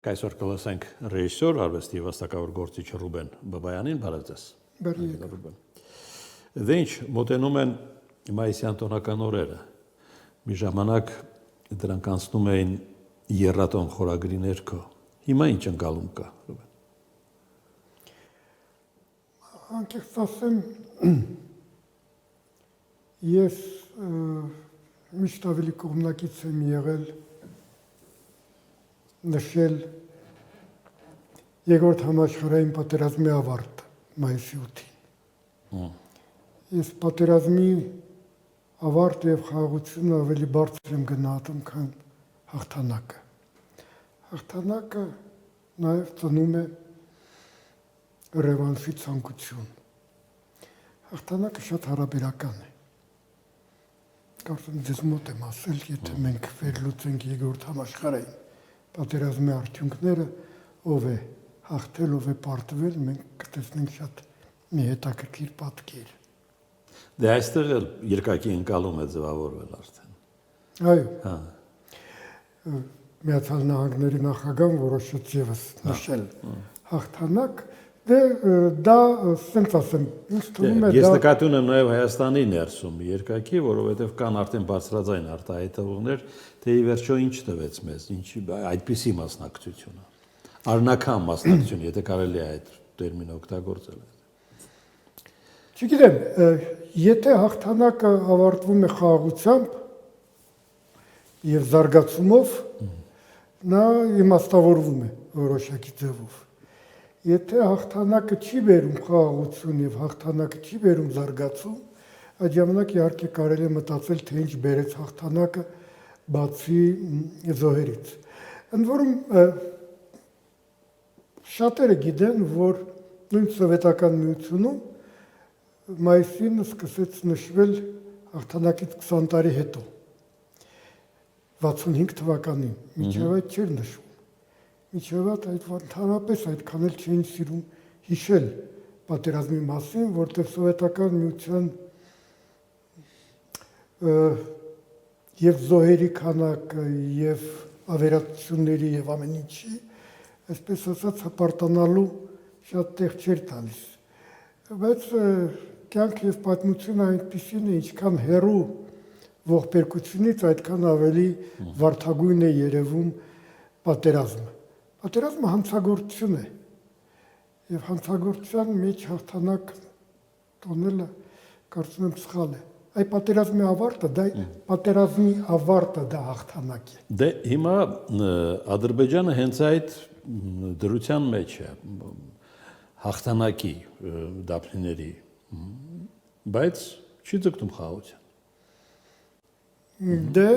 Այսօր կլսենք ռեժիսոր, արվեստի վաստակավոր գործիչ Ռուբեն Բաբայանին, բարև ձեզ։ Բարև։ Դե ինչ, մոտենում են մայիսյան տոնական օրերը։ Մի ժամանակ դրանք անցնում էին եռատոն խորագրի ներքո։ Հիմա ինչ ընկալում կա, Ռուբեն։ Անկեղծ ասեմ, ես միշտ ավելի կողմնակից եմ եղել նշել երկրորդ համաշխարհային պատերազմի ավարտը մայիսի 8-ին։ Ես պատերազմի ավարտը եւ խաղաղությունը ավելի բարձր եմ գնահատում, քան հաղթանակը։ Հաղթանակը նաեւ ծնում է ռևանշի ցանկություն։ Հաղթանակը շատ հարաբերական է։ Կարծում եմ ձեզ մոտ եմ ասել, եթե մենք վերլուծենք երկրորդ համաշխարհային պատերազմի արդյունքները, ով է հաղթել, ով է պարտվել, մենք կտեսնենք շատ մի հետաքրքիր պատկեր։ Դե այստեղ էլ երկակի ընկալում է ձևավորվել արդեն։ Այո։ Միացյալ Նահանգների նախագահն որոշեց եւս նշել հաղթանակ, դե դա ասենք ասեմ, ինձ թվում է դա։ Ես նկատի ունեմ նաև Հայաստանի ներսում երկակի, որովհետև կան արդեն բարձրաձայն արտահայտողներ, թե ի վերջո ինչ տվեց մեզ, ինչի այդպիսի մասնակցությունը։ Արնական մասնակցություն, եթե կարելի է այդ տերմինը օգտագործել։ Չգիտեմ, եթե հաղթանակը ավարտվում է խաղաղությամբ եւ զարգացումով, նա իմաստավորվում է որոշակի ձևով։ Եթե հաղթանակը չի բերում խաղաղություն եւ հաղթանակը չի բերում զարգացում, այդ ժամանակ իհարկե կարելի է մտածել, թե ինչ բերեց հաղթանակը բացի զոհերից։ Ընդ որում շատերը գիտեն, որ նույն սովետական միությունում մայիսին սկսեց նշվել հաղթանակից 20 տարի հետո 65 թվականին, մինչև այդ չէր նշվում։ Մինչև այդ ընդհանրապես այդքան էլ չէին սիրում հիշել պատերազմի մասին, որտեղ սովետական միության եւ զոհերի քանակը եւ ավերածությունների եւ ամեն ինչի, այսպես ասած, հպարտանալու շատ տեղ չէր տալիս։ Բայց կյանքը եւ պատմությունը այնպիսին է, ինչքան հեռու ողբերգությունից, այդքան ավելի վարդագույն է երևում պատերազմը։ Պատերազմը հանցագործություն է եւ հանցագործության մեջ հաղթանակ տոնելը կարծում եմ սխալ է։ Այդ պատերազմի ավարտը դա հաղթանակ է։ Դե հիմա Ադրբեջանը հենց այդ դրության մեջ է հաղթանակի դափնիների, բայց չի ձգտում խաղաղության։ Դե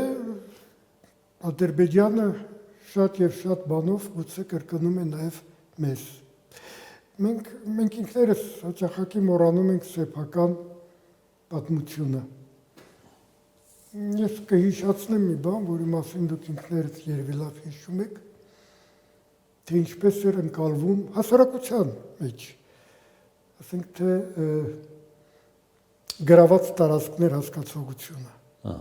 Ադրբեջանը շատ եւ շատ բանով գուցե կրկնում է նաեւ մեզ։ Մենք ինքներս հաճախակի մոռանում ենք սեփական պատմությունը։ Ես կհիշացնեմ մի բան, որի մասին դուք ինքներդ երևի լավ հիշում եք, թե ինչպես էր ընկալվում հասարակության մեջ, ասենք թե գրաված տարածքներ հասկացողությունը։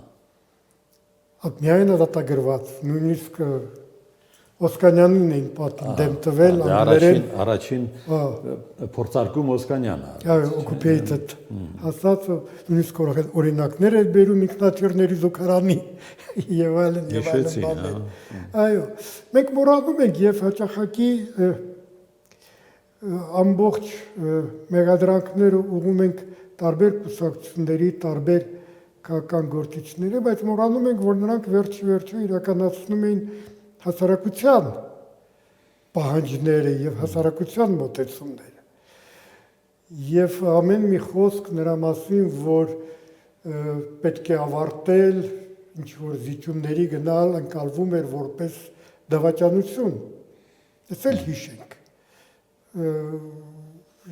Միայն դատագրված, նույնիսկ Օսկանյանին էին պատին դեմ տվել անգլերեն։ Առաջին փորձարկում Օսկանյանը։ Այո, occupated հասած, նույնիսկ օրինակներ էր բերում ինքնաթիռների զուգարանի եւ այլն եւ այլն բաներ։ Այո, մենք մոռանում ենք եւ հաճախակի ամբողջ մեղադրանքները ուղղում ենք տարբեր կուսակցությունների, տարբեր քաղաքական գործիչների, բայց մոռանում ենք, որ նրանք վերջի իրականացնում էին հասարակության պահանջները եւ հասարակության մոտեցումները։ Եվ ամեն մի խոսք նրա մասին, որ պետք է ավարտել, ինչ որ զիջումների գնալ, ընկալվում էր որպես դավաճանություն։ Դες էլ հիշենք։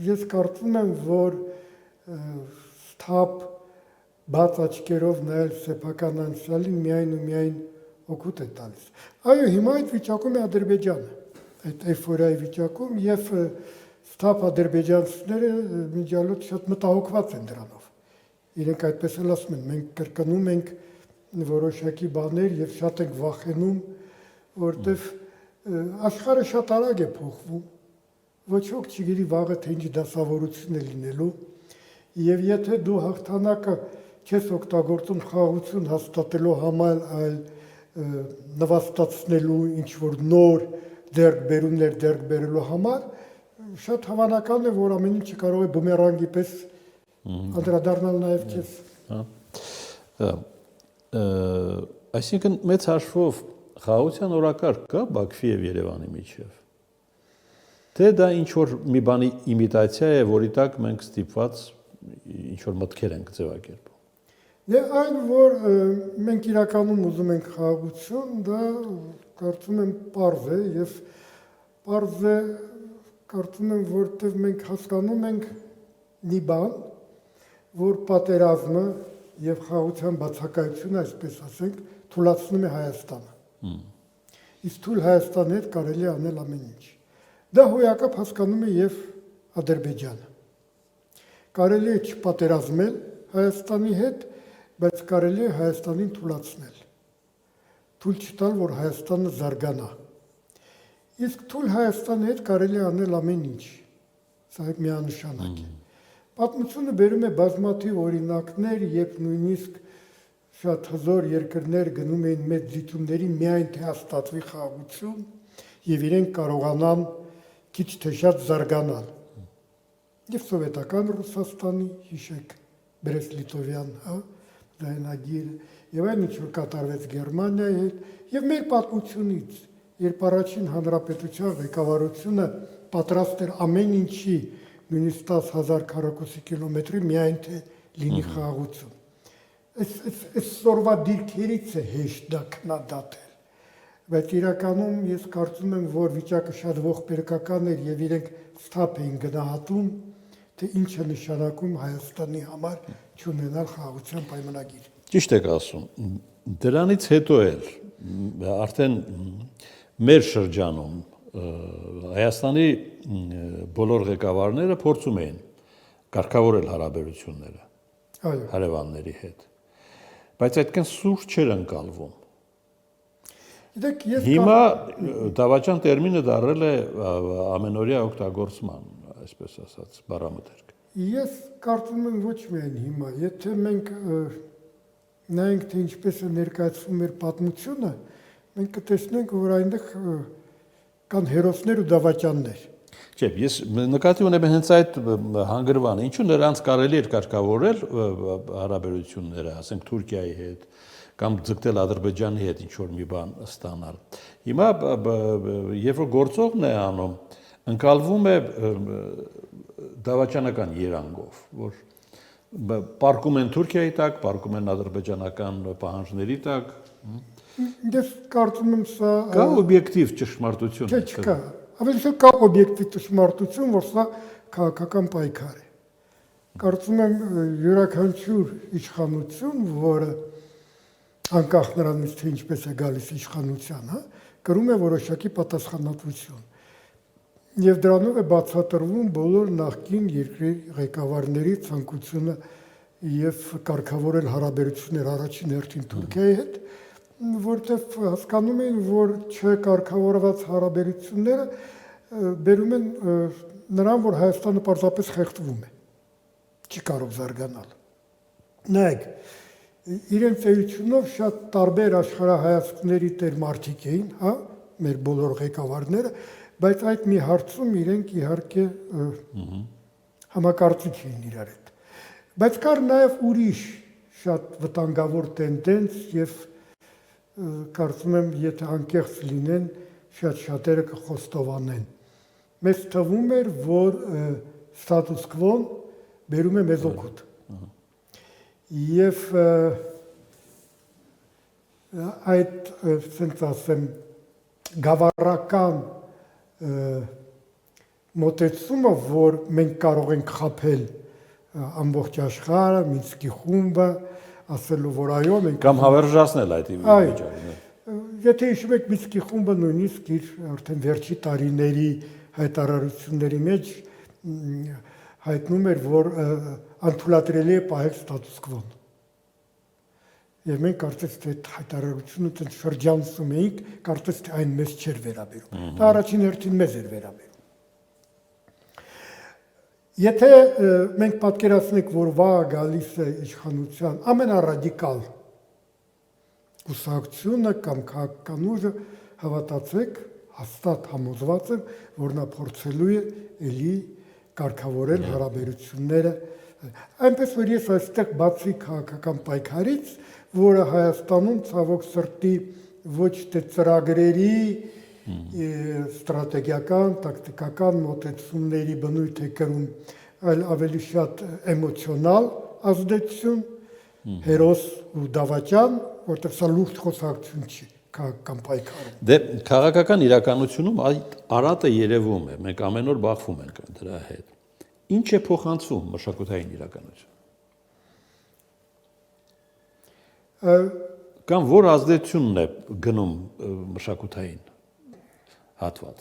Ես կարծում եմ, որ սթափ բաց աչքերով նայել սեփական անցյալին միայն օգուտ է տալիս։ Այո, հիմա այդ վիճակում է Ադրբեջանը, այդ էйֆորիայի վիճակում եւ սթափ ադրբեջանցիները միջալոց շատ մտահոգված են դրանով։ Իրենք այդպես էլ ասում են, մենք կրկնում ենք որոշակի բաներ եւ շատ ենք վախենում, որտեվ աշխարհը շատ արագ է փոխվում, ոչ ոք չգիտի վաղը թե ինչ դասավորություն է լինելու, եւ եթե դու հաղթանակը չես օգտագործում խաղաղություն հաստատելու համար, այլ նվաստացնելու ինչ որ նոր ձեռքբերումներ ձեռք բերելու համար, շատ հավանական է, որ ամեն ինչը կարող է բումերանգի պես անդրադառնալ նաեւ քեզ։ Այսինքն մեծ հաշվով խաղաղության օրակարգ կա Բաքվի եւ Երևանի միջև։ Թե դա ինչ որ մի բանի իմիտացիա է, որի տակ մենք ստիպված ինչ որ մտքեր ենք ձևակերպում։ Դե այն որ մենք իրականում ուզում ենք խաղաղություն, դա կարծում եմ պարզ է եւ պարզ է կարծում եմ, որտեղ մենք հասկանում ենք մի բան, որ պատերազմը եւ խաղաղության բացակայությունը, այսպես ասենք, թույլատնում է Հայաստանը։ Իսկ թույլ Հայաստանի հետ կարելի է անել ամեն ինչ։ Դա հոյակապ հասկանում է եւ Ադրբեջանը։ Կարելի է չպատերազմել Հայաստանի հետ, բայց կարելի է Հայաստանին թույլատնել։ Թույլ չտալ, որ Հայաստանը զարգանա։ Իսկ թույլ Հայաստանի հետ կարելի է անել ամեն ինչ։ Սա միանշանակ է։ Պատմությունը բերում է բազմաթիվ օրինակներ, երբ նույնիսկ շատ հզոր երկրներ գնում էին մեծ դիտումների միայն թե հաստատվի խաղաղություն եւ իրենք կարողանան քիչ թե շատ զարգանալ։ Եվ սովետական Ռուսաստանի, հիշեք, Բրեստ-Լիտովյան, դայնագիրը, եւ այն ինչ որ կատարվեց Գերմանիայի հետ, եւ մեր պատմությունից, երբ առաջին հանրապետության ղեկավարությունը պատրաստ էր ամեն ինչի, նույնիսկ 10,000 քառակուսի կիլոմետրի միայն թե լինի խաղաղություն։ Այս սորվա դիրքերից է հեշտ դա քննադատել, բայց իրականում ես կարծում եմ, որ վիճակը շատ ողբերգական էր եւ իրենք ստապ էին գնահատում, թե ինչ է նշանակում Հայաստանի համար չունենալ խաղաղության պայմանագիր։ Ճիշտ եք ասում։ Դրանից հետո էլ արդեն մեր շրջանում Հայաստանի բոլոր ղեկավարները փորձում էին կարգավորել հարաբերությունները հարևանների հետ։ Բայց այդքան սուրճ չէր ընկալվում։ Հիմա դավաճան տերմինը դարել է ամենօրյա օգտագործման, այսպես ասած, բառամթերք։ Ես կարծում եմ ոչ միայն հիմա, եթե մենք նայենք թե ինչպես է ներկայացվում մեր պատմությունը, մենք կտեսնենք, որ այնտեղ կան հերոսներ ու դավաճաններ։ Չէ, ես նկատի ունեմ հենց այդ հանգրվանը, ինչու նրանց կարելի էր կարգավորել հարաբերությունները, ասենք Թուրքիայի հետ, կամ ձգտել Ադրբեջանի հետ ինչ որ մի բան ստանալ։ Հիմա երբ որ գործողն է անում, ընկալվում է դավաճանական երանգով, որ պարկում են Թուրքիայի տակ, պարկում են ադրբեջանական պահանջների տակ։ Ես կարծում եմ սա կա օբյեկտիվ ճշմարտություն։ Չէ, չկա։ Ավելի շատ կա օբյեկտիվ ճշմարտություն, որ սա քաղաքական պայքար է։ Կարծում եմ յուրաքանչյուր իշխանություն, որը անկախ նրանից թե ինչպես է գալիս իշխանության, կրում է որոշակի պատասխանատվություն։ Եվ դրանով է բացատրվում բոլոր նախկին երկրի ղեկավարների ցանկությունը եւ կարգավորել հարաբերություններ առաջին հերթին Թուրքիայի հետ, որտեղ հասկանում են, որ չկարգավորված հարաբերությունները բերում են նրան, որ Հայաստանը պարզապես խեղդվում է, չի կարող զարգանալ։ Նայեք, իրենց էությունով շատ տարբեր աշխարհայացքների տեր մարդիկ էին, մեր բոլոր ղեկավարները, բայց այդ մի հարցում իրենք իհարկե համակարծիք էին իրար հետ։ Բայց կար նաև ուրիշ շատ վտանգավոր տենդենս եւ կարծում եմ, եթե անկեղծ լինեն, շատ շատերը կխոստովանեն։ Մեզ թվում էր, որ ստատուս քվոն բերում է մեզ օգուտ։ Եվ այդ, ասենք ասեմ, գավառական մոտեցումը, որ մենք կարող ենք խաբել ամբողջ աշխարհը, Մինսկի խումբը, ասելու, որ այո, մենք կամ հավերժացնել այդ վիճակը։ Եթե հիշում եք, Մինսկի խումբը նույնիսկ իր արդեն վերջի տարիների հայտարարությունների մեջ հայտնում էր, որ անթույլատրելի է պահել ստատուս քվոն։ Եվ մենք կարծես թե այդ հայտարարությունը այդպես շրջանցում էինք, կարծես թե այն մեզ չէր վերաբերում։ Դա առաջին հերթին մեզ էր վերաբերում։ Եթե մենք պատկերացնենք, որ վաղ գալիս է իշխանության ամենառադիկալ կուսակցությունը կամ քաղաքական ուժը, հավատացեք, հաստատ համոզված եմ, որ նա փորձելու է էլի կարգավորել հարաբերությունները։ Այնպես որ ես այստեղ բացի քաղաքական պայքարից, որը Հայաստանում ցավոք սրտի ոչ թե ծրագրերի ստրատեգիական, տակտիկական մոտեցումների բնույթ է կրում, այլ ավելի շատ էմոցիոնալ ազդեցություն, հերոս ու դավաճան, որտեղ սա լուրջ խոսակցություն չի քաղաքական պայքարում։ Դե քաղաքական իրականությունում այդ արատը երևում է, մենք ամեն օր բախվում ենք դրա հետ։ Ինչ է փոխանցվում մշակութային իրականություն։ Կամ որ ազդեցությունն է գնում մշակութային հատված։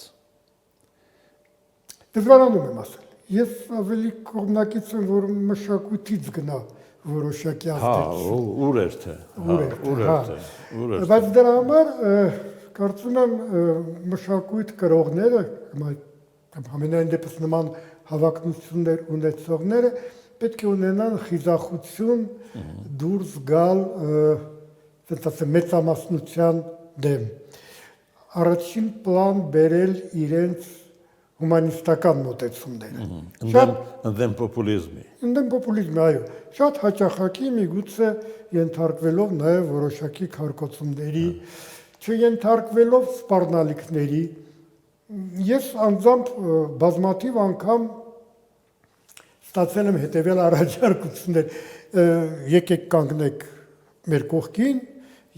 Դժվարանում եմ ասել։ Ես ավելի կողմնակից եմ, որ մշակույթից գնա որոշակի ազդեցություն։ Ուր էր թե։ Բայց դրա համար կարծում եմ մշակույթ կրողները, կամ ամենայն դեպս նման հավակնություններ ունեցողները պետք է ունենան խիզախություն դուրս գալ մեծամասնության դեմ։ Առաջին պլան բերել իրենց հումանիստական մոտեցումները։ Ընդդեմ պոպուլիզմի։ Ընդդեմ պոպուլիզմի, այո։ Շատ հաճախակի միգուցե ենթարկվելով նաև որոշակի քարկոծումների, չենթարկվելով սպառնալիքների։ Ես անձամբ բազմաթիվ անգամ ստացել եմ հետևյալ առաջարկություններ. եկեք կանգնեք մեր կողքին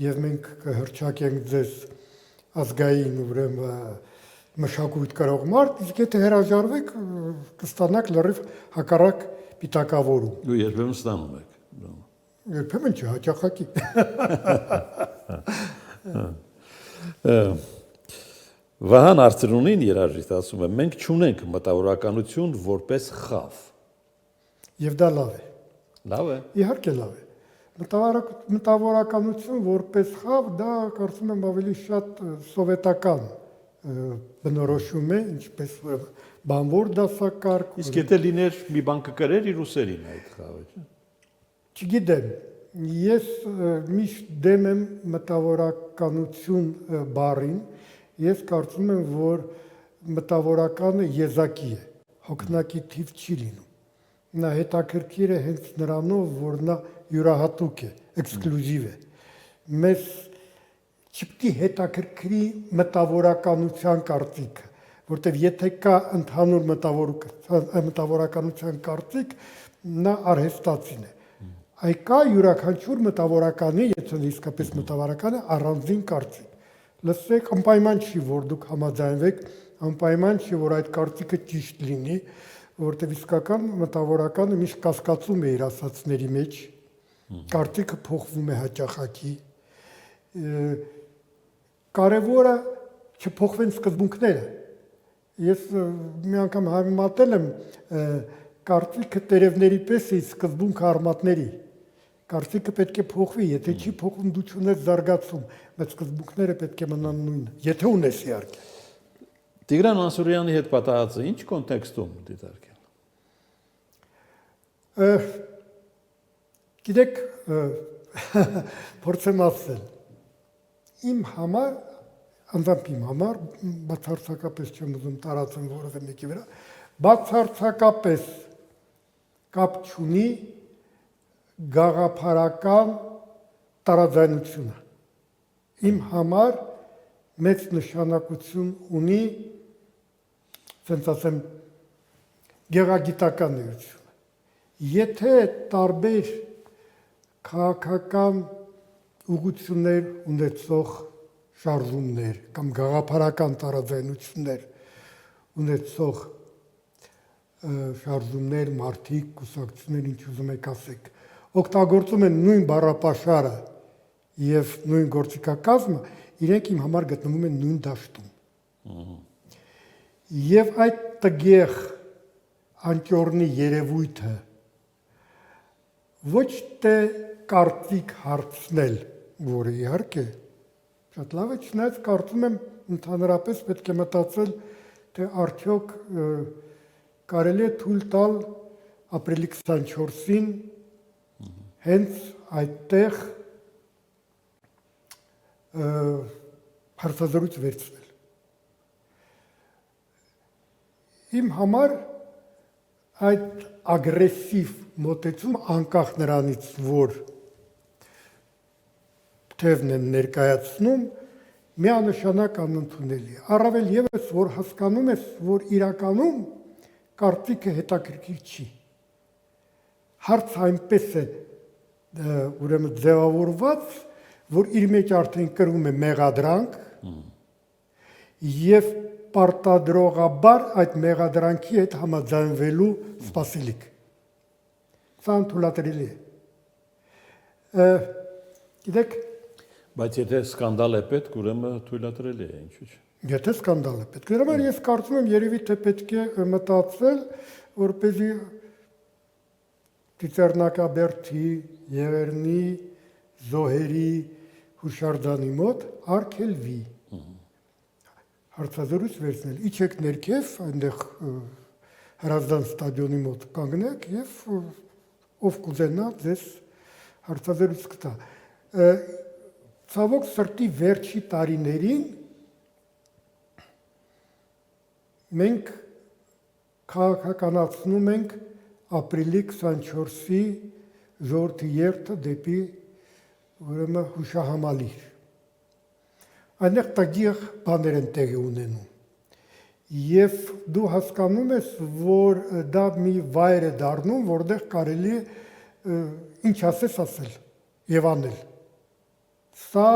եւ մենք կհրճակենք ձեզ ազգային ուրեմն մշակույթ կրող մարդ, իսկ եթե հրաժարվեք կստանաք լրիվ հակառակ պիտակավորում։ Ու երբեմն ստանում եք։ Երբեմն չի, հաճախակի։ Վահան Արծրունին երաժիշտ ասում է, մենք չունենք մտավորականություն որպես խավ։ Եվ դա լավ է։ Լավ է։ Իհարկե լավ է։ Մտավորականություն որպես խավ, դա կարծում եմ ավելի շատ սովետական բնորոշում է, ինչպես բանվոր դասակարգ։ Իսկ եթե լիներ մի բան կկրեր իր ուսերին այդ խավը, չէ՞։ Չգիտեմ, ես միշտ դեմ եմ մտավորականություն բառին, ես կարծում եմ, որ մտավորականը եզակի է, հոգնակի թիվ չի լինում։ Նա հետաքրքիր է հենց նրանով, որ նա յուրահատուկ է, էքսկլյուզիվ է։ Մեզ չպետք է հետաքրքրի մտավորականության կարծիքը, որտեղ եթե կա ընդհանուր մտավորականության կարծիք, նա արհեստացին է։ Այ կա յուրաքանչյուր մտավորականի, եթե իսկապես մտավորական է, առանձին կարծիք։ Լսեք, անպայման չի, որ դուք համաձայնվեք, անպայման չի, որ այդ կարծիքը ճիշտ լինի, որտեղ իսկական մտավորականը միշտ կասկածում է իր ասածների մեջ, կարծիքը փոխվում է հաճախակի։ Կարևորը չփոխվեն սկզբունքները։ Ես մի անգամ համեմատել եմ կարծիքը տերևների պես է, սկզբունքը արմատների։ Կարծիքը պետք է փոխվի, եթե չի փոխվում, դու չունես զարգացում, բայց սկզբունքները պետք է մնան նույնը, եթե ունես իհարկե։ Տիգրան Մանսուրյանի հետ պատահածը ինչ կոնտեքստում դիտարկել։ Գիտեք, փորձեմ ասել, իմ համար, անձամբ իմ համար, բացարձակապես չեմ ուզում տարածեմ որևէ մեկի վրա, բացարձակապես կապ չունի գաղափարական տարաձայնությունը։ Իմ համար մեծ նշանակություն ունի, ասենք ասեմ, գեղագիտական էությունը։ Եթե տարբեր քաղաքական ուղղություններ ունեցող շարժումներ կամ գաղափարական տարաձայնություններ ունեցող շարժումներ, մարդիկ, կուսակցություններ, ինչ ուզում եք ասեք, օգտագործում են նույն բառապաշարը եւ նույն գործիքակազմը, իրենք իմ համար գտնվում են նույն դաշտում։ Եվ այդ տգեղ անկյորնի երևույթը ոչ թե կարծիք հարցնել, որը իհարկե շատ լավ է, չնայած կարծում եմ ընդհանրապես պետք է մտածել, թե արդյոք կարելի է թույլ տալ ապրիլի 24-ին հենց այդտեղ հարցազրույց վերցնել։ Իմ համար այդ ագրեսիվ մոտեցում անկախ նրանից, որ թևն են ներկայացնում, միանշանակ անընդունելի է։ Առավել ևս, որ հասկանում ես, որ իրականում կարծիքը հետաքրքիր չի։ Հարցը այնպես է ուրեմն ձևավորված, որ իր մեջ արդեն կրում է մեղադրանք եւ պարտադրողաբար այդ մեղադրանքի հետ համաձայնվելու սպասելիք։ Սա անթույլատրելի է։ Գիտեք, Բայց եթե սկանդալ է պետք, ուրեմն թույլատրելի է, ինչու՞ չէ։ Եթե սկանդալ է պետք։ Դրա համար ես կարծում եմ երևի թե պետք է մտածել, որպեսզի Ծիծեռնակաբերդի, Եղեռնի, Զոհերի հուշարձանի մոտ արգելվի։ Հարցազրույց վերցնել։ Իջեք ներքև, այնտեղ Հրազդան ստադիոնի մոտ կանգնեք եւ ով կուզենա ձեզ հարցազրույց կտա։ Ցավոք սրտի վերջի տարիներին մենք քաղաքականացնում ենք ապրիլի 24-ի ժողովրդի երթը դեպի ուրեմն հուշահամալիր։ Այնտեղ տգեղ բաներ են տեղի ունենում։ Եվ դու հասկանում ես, որ դա մի վայր է դառնում, որտեղ կարելի է ինչ ասես ասել եւ անել։ Սա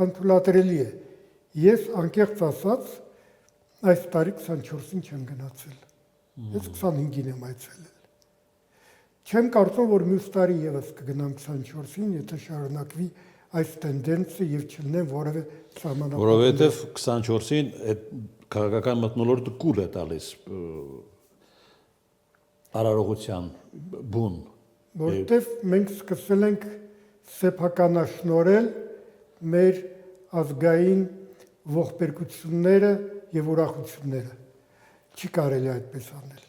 անթույլատրելի է։ Ես անկեղծ ասած այս տարի 24-ին չեմ գնացել։ Ես 25-ին եմ այցելել։ Չեմ կարծում, որ մյուս տարի եւս կգնամ 24-ին, եթե շարունակվի այս տենդենսը եւ չլինեն որևէ սահմանափակ։ Որովհետեւ 24-ին այդ քաղաքական մթնոլորտը կուլ է տալիս արարողության բուն։ Որտեւ մենք սկսել ենք սեփականաշնորհել մեր ազգային ողբերգությունները եւ ուրախությունները։ Չի կարելի այդպես անել։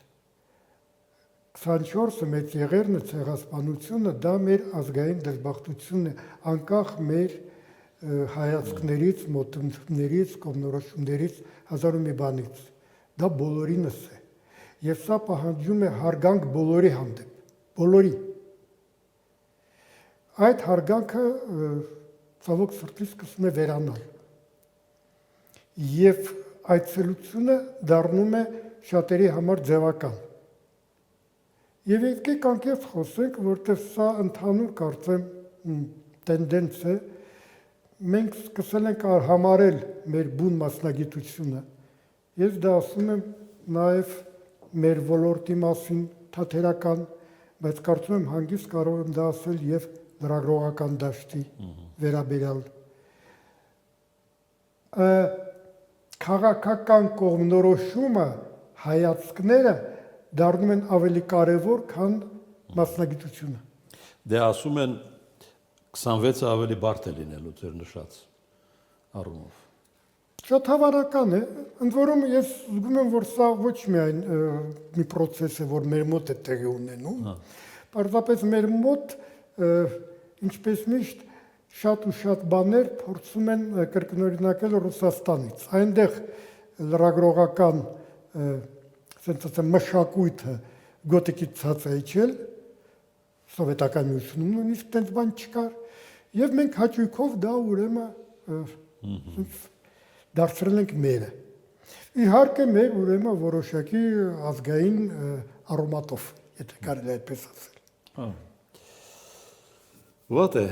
24-ը մեծ եղերնը ցեղասպանությունը դա մեր ազգային դժբախտությունն է, անկախ մեր հայացքներից, մոտեցումներից, կողմնորոշումներից, հազար ու մի բանից։ Դա բոլորինս է։ Եվ սա պահանջում է հարգանք բոլորի հանդեպ, բոլորի։ Այդ հարգանքը ցավոք սրտի սկսում է վերանալ։ Եվ այցելությունը դառնում է շատերի համար ձևական։ Եվ եկեք անկեղծ խոսենք, որտեղ սա ընդհանուր կարծեմ տենդենս է, մենք սկսել ենք համարել մեր բուն մասնագիտությունը։ Ես դա ասում եմ նաև մեր ոլորտի մասին թատերական, բայց կարծում եմ հանգիստ կարող եմ դա ասել եւ լրագրողական դաշտի վերաբերյալ քաղաքական կողմնորոշումը, հայացքները դառնում են ավելի կարևոր, քան մասնագիտությունը։ Դե ասում են 26-ը ավելի բարդ է լինելու ձեր նշած առումով։ Շատ հավանական է, ընդ որում ես զգում եմ, որ սա ոչ միայն մի process է, որ մեր մոտ է տեղի ունենում, պարզապես մեր մոտ ինչպես միշտ շատ ու շատ բաներ փորձում են կրկնօրինակել Ռուսաստանից։ Այնտեղ լրագրողական ասենք մշակույթը գոտիկից ցած է իջել, սովետական միությունում նույնիսկ տենց բան չկար, եւ մենք հաճույքով դա ուրեմն դարձրել ենք մերը։ Իհարկե մեր ուրեմն որոշակի ազգային արոմատով, եթե կարելի է այդպես ասել։ Ո՞տ է,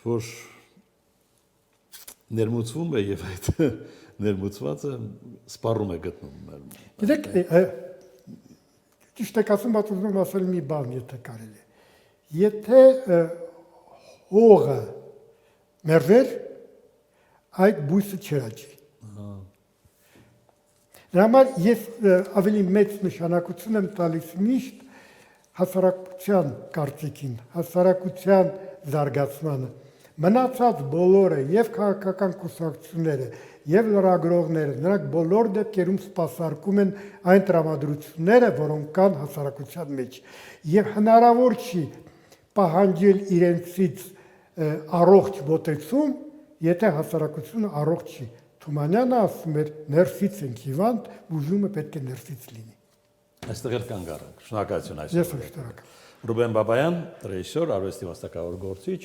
որ ներմուծվում է եւ այդ ներմուծվածը սպառում է գտնում։ Գիտեք, ճիշտ եք ասում, բայց ուզում եմ ասել մի բան, եթե կարելի է։ Եթե հողը մերժեր, այդ բույսը չաճի։ Դրա համար ես ավելի մեծ նշանակություն եմ տալիս միշտ հասարակության կարծիքին, հասարակության զարգացմանը։ Մնացած բոլորը եւ քաղաքական կուսակցությունները եւ լրագրողները նրանք բոլոր դեպքերում սպասարկում են այն տրամադրությունները, որոնք կան հասարակության մեջ եւ հնարավոր չի պահանջել իրենցից առողջ մոտեցում, եթե հասարակությունը առողջ չի։ Թումանյանը ասում էր ներսից ենք հիվանդ, բուժումը պետք է ներսից լինի։ Այստեղ էլ կանգ առանք։ Շնորհակալություն Ես այսօր։ շնորհակալ։ Ռուբեն Բաբայան, ռեժիսոր, արվեստի մասնակավոր գործիչ։